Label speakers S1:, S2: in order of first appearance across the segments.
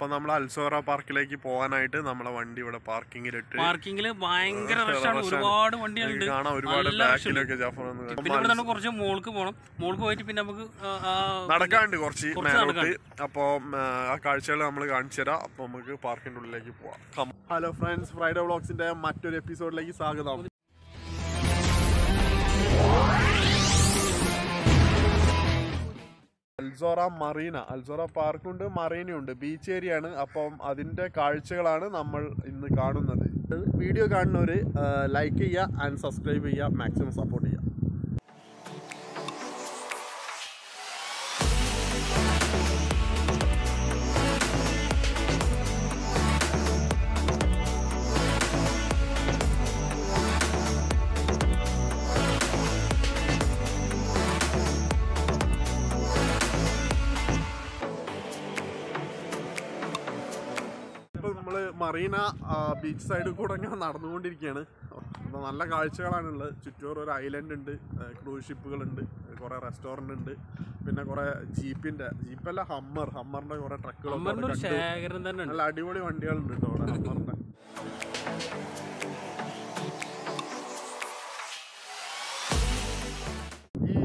S1: അപ്പോൾ നമ്മൾ അൽസോറ പാർക്കിലേക്ക് പോകാനായിട്ട് നമ്മളെ വണ്ടി ഇവിടെ പാർക്കിങ്ങിലിട്ട്
S2: ഭയങ്കര ഒരുപാട് വണ്ടികളുണ്ട്
S1: കാണാം. ഒരുപാട് ബാക്കിലൊക്കെ ജാഫർ
S2: പിന്നെ കുറച്ച് മോൾക്ക് പോകണം. മോൾക്ക് പോയിട്ട് പിന്നെ നമുക്ക്
S1: നടക്കാനുണ്ട് കുറച്ച് മേലോട്ട്. അപ്പോൾ ആ കാഴ്ചകൾ നമ്മൾ കാണിച്ചു തരാം. അപ്പോൾ നമുക്ക് പാർക്കിൻ്റെ ഉള്ളിലേക്ക് പോവാം. ഹലോ ഫ്രണ്ട്സ്, ഫ്രൈഡേ വ്ളോഗ്സിന്റെ മറ്റൊരു എപ്പിസോഡിലേക്ക് സ്വാഗതം. അൽസോറ മറീന, അൽസോറ പാർക്കുണ്ട്, മറീനയുണ്ട്, ബീച്ച് ഏരിയ ആണ്. അപ്പം അതിൻ്റെ കാഴ്ചകളാണ് നമ്മൾ ഇന്ന് കാണുന്നത്. വീഡിയോ കാണുന്നവർ ലൈക്ക് ചെയ്യുക ആൻഡ് സബ്സ്ക്രൈബ് ചെയ്യുക, മാക്സിമം സപ്പോർട്ട് ചെയ്യുക. മറീന ബീച്ച് സൈഡിൽ കൂടെ ഇങ്ങനെ നടന്നുകൊണ്ടിരിക്കുകയാണ്. അപ്പോൾ നല്ല കാഴ്ചകളാണുള്ളത്. ചുറ്റോറ് ഒരു ഐലൻഡ് ഉണ്ട്, ക്രൂസ് ഷിപ്പുകളുണ്ട്, കുറേ റെസ്റ്റോറൻ്റ് ഉണ്ട്, പിന്നെ കുറേ ജീപ്പല്ല ഹമ്മറിൻ്റെ കുറേ ട്രക്കുകളൊക്കെ, നല്ല അടിപൊളി വണ്ടികളുണ്ട് കേട്ടോ അവിടെ ഹമ്മറിൻ്റെ. ഈ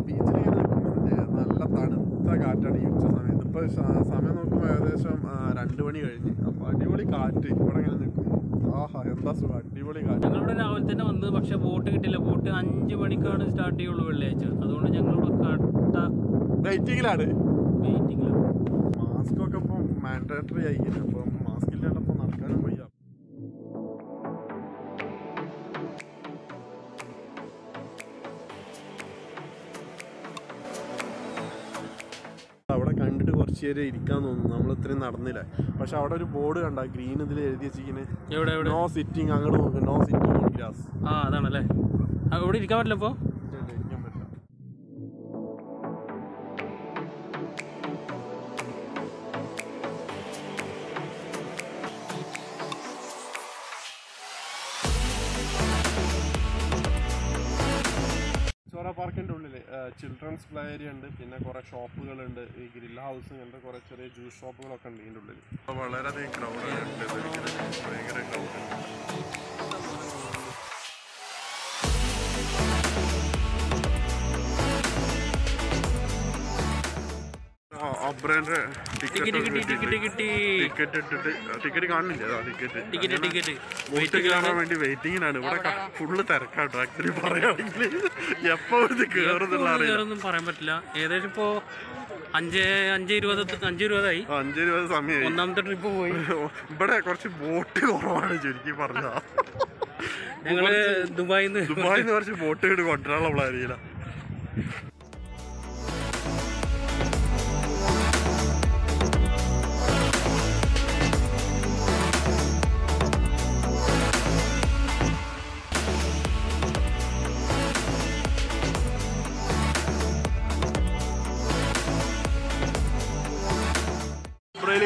S1: ബീച്ചിൽ നിൽക്കുമ്പോൾ നല്ല തണുത്ത കാറ്റാണ് ഈ ഉച്ച സമയത്ത്. ഇപ്പോൾ സമയം നോക്കുമ്പോൾ ഏകദേശം 2 മണി കഴിഞ്ഞ്. അപ്പോൾ അടിപൊളി കാറ്റ് ഇവിടെ ഇങ്ങനെ നിൽക്കുമ്പോൾ ആഹാ എന്താ സുഖം, അടിപൊളി കാറ്റ്.
S2: ഞങ്ങളിവിടെ രാവിലെ തന്നെ വന്നത്, പക്ഷെ ബോട്ട് കിട്ടില്ല. ബോട്ട് 5 മണിക്കാണ് സ്റ്റാർട്ട് ചെയ്യുള്ളൂ വെള്ളിയാഴ്ച. അതുകൊണ്ട് ഞങ്ങളിവിടെ
S1: വെയിറ്റിങ്ങിലാണ്. മാസ്ക് ഒക്കെ ഇപ്പം മാൻഡേറ്ററി ആയിരിക്കും. അപ്പം മാസ്ക് ഇല്ലാണ്ടപ്പോൾ നടക്കാനും വയ്യ. അവിടെ കണ്ടിട്ട് കുറച്ച് നേരം ഇരിക്കാൻ തോന്നുന്നു. നമ്മൾ ഇത്രയും നടന്നില്ല. പക്ഷെ അവിടെ ഒരു ബോർഡ് കണ്ട, ഗ്രീൻ ഇതിൽ എഴുതി വെച്ചിരിക്കുന്നത് നോ സിറ്റിംഗ്. അങ്ങോട്ട് നോക്ക്, നോ സിറ്റിംഗ് ഓൺ ഗ്രാസ്.
S2: അതാണല്ലേ, അവിടെ ഇരിക്കാൻ പറ്റില്ല. ഇപ്പോൾ
S1: ഇരിക്കാൻ പറ്റില്ല. സോറ പാർക്കിൻ്റെ ഉള്ളിൽ ചിൽഡ്രൻസ് പ്ലേ ഏരിയ ഉണ്ട്, പിന്നെ കുറേ ഷോപ്പുകളുണ്ട്, ഈ ഗ്രിൽ ഹൗസ്, ഇങ്ങനത്തെ കുറേ ചെറിയ ജ്യൂസ് ഷോപ്പുകളൊക്കെ ഉണ്ട് ഇതിൻ്റെ ഉള്ളിൽ. അപ്പോൾ വളരെയധികം ക്രൗഡുണ്ട്, ഭയങ്കര ക്രൗഡുണ്ട്. ടിക്കറ്റ് കാണില്ല. ടിക്കറ്റ് കാണാൻ വേണ്ടി വെയിറ്റിങ്ങിനാണ്. ഇവിടെ ഫുള്ള് തിരക്കാട്ടോ. ആക്ച്വലി പറയുകയാണെങ്കിൽ എപ്പോ ഇത് കേറുന്നുള്ള
S2: പറയാൻ പറ്റില്ല. ഏകദേശം ഇപ്പോ 5:20
S1: സമയമായി.
S2: ഒന്നാമത്തെ ട്രിപ്പ് പോയി.
S1: ഇവിടെ കുറച്ച് ബോട്ട് കുറവാണ് ചുരുക്കി പറഞ്ഞ.
S2: ഞങ്ങള് ദുബായിന്ന്
S1: കുറച്ച് ബോട്ട് കൊണ്ടുവരാനുള്ള പ്ലാനില്ല.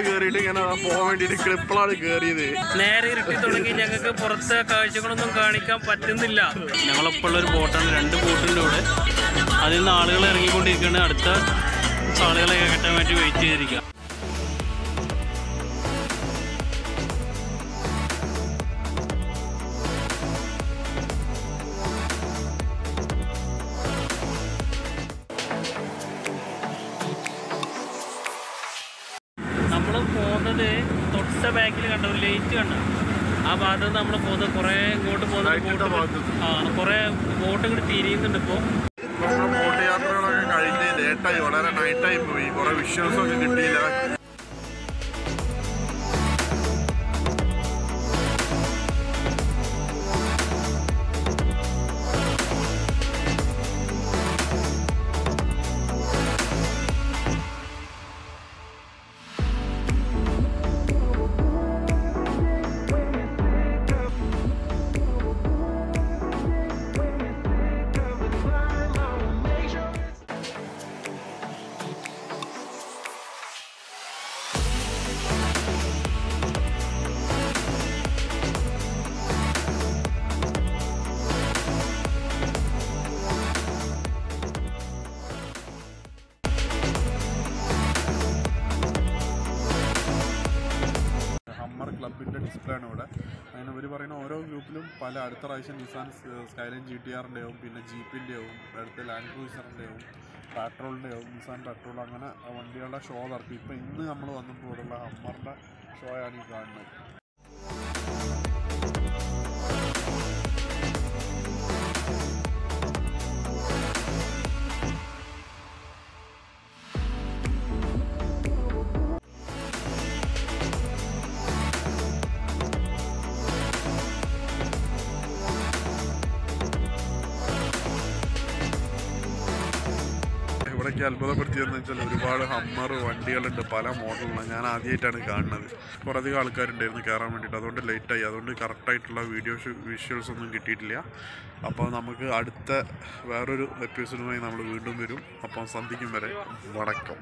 S1: കേറിയിട്ട് ഇങ്ങനെ പോകാൻ വേണ്ടിട്ട് ക്ലിപ്പിളാണ് കേറിയത്.
S2: നേരെ ഇരുട്ടി തുടങ്ങി. ഞങ്ങൾക്ക് പുറത്തെ കാഴ്ചകളൊന്നും കാണിക്കാൻ പറ്റുന്നില്ല. ഞങ്ങളൊപ്പമുള്ള ഒരു ബോട്ടാണ്, 2 ബോട്ടിൻ്റെ കൂടെ. അതിൽ നിന്ന് ആളുകൾ ഇറങ്ങിക്കൊണ്ടിരിക്കുകയാണ്. അടുത്ത ആളുകളെ കയറ്റാൻ വേണ്ടി വെയിറ്റ് ചെയ്തിരിക്കുക. നമ്മൾ പോകുന്നത് തൊട്ട ബാക്കിൽ കണ്ട ഒരു ലൈറ്റ് കണ്ട ആ ഭാഗത്ത് നിന്ന് നമ്മൾ പോകുന്നത്. കുറേ ഇങ്ങോട്ട് പോകുന്നത് കുറേ ബോട്ട് ഇങ്ങോട്ട് തിരിയുന്നുണ്ട്. ഇപ്പോൾ
S1: ബോട്ട് യാത്രകളൊക്കെ കഴിഞ്ഞ് ലേറ്റായി, വളരെ നൈറ്റായി പോയി. കുറേ വിഷ്വൽസൊക്കെ കിട്ടിയില്ല. ഷോറൂമത്തിലും പല അടുത്ത പ്രാവശ്യം നിസാൻ സ്കൈലൈൻ GTR-ൻ്റെ ആവും, പിന്നെ ജീപ്പിൻ്റെ ആവും, അടുത്ത ലാൻഡ് ക്രൂസറിൻ്റെ ആവും, പെട്രോളിൻ്റെ ആവും, നിസാൻ പെട്രോൾ, അങ്ങനെ വണ്ടികളുടെ ഷോ നടക്കും. ഇപ്പോൾ ഇന്ന് നമ്മൾ വന്നപ്പോൾ ഇവിടെയുള്ള ഹമ്മറിൻ്റെ ഷോയാണ് ഈ കാണുന്നത്. ഇവിടേക്ക് അത്ഭുതപ്പെടുത്തിയതെന്ന് വെച്ചാൽ ഒരുപാട് ഹമ്മർ വണ്ടികളുണ്ട്, പല മോഡലുള്ള. ഞാൻ ആദ്യമായിട്ടാണ് കാണുന്നത്. കുറേയധികം ആൾക്കാരുണ്ടായിരുന്നു കയറാൻ വേണ്ടിയിട്ട്, അതുകൊണ്ട് ലേറ്റായി. അതുകൊണ്ട് കറക്റ്റായിട്ടുള്ള വിഷ്വൽസ് ഒന്നും കിട്ടിയിട്ടില്ല. അപ്പോൾ നമുക്ക് അടുത്ത വേറൊരു എപ്പിസോഡുമായി നമ്മൾ വീണ്ടും വരും. അപ്പം സന്ധിക്കും വരെ വണക്കം.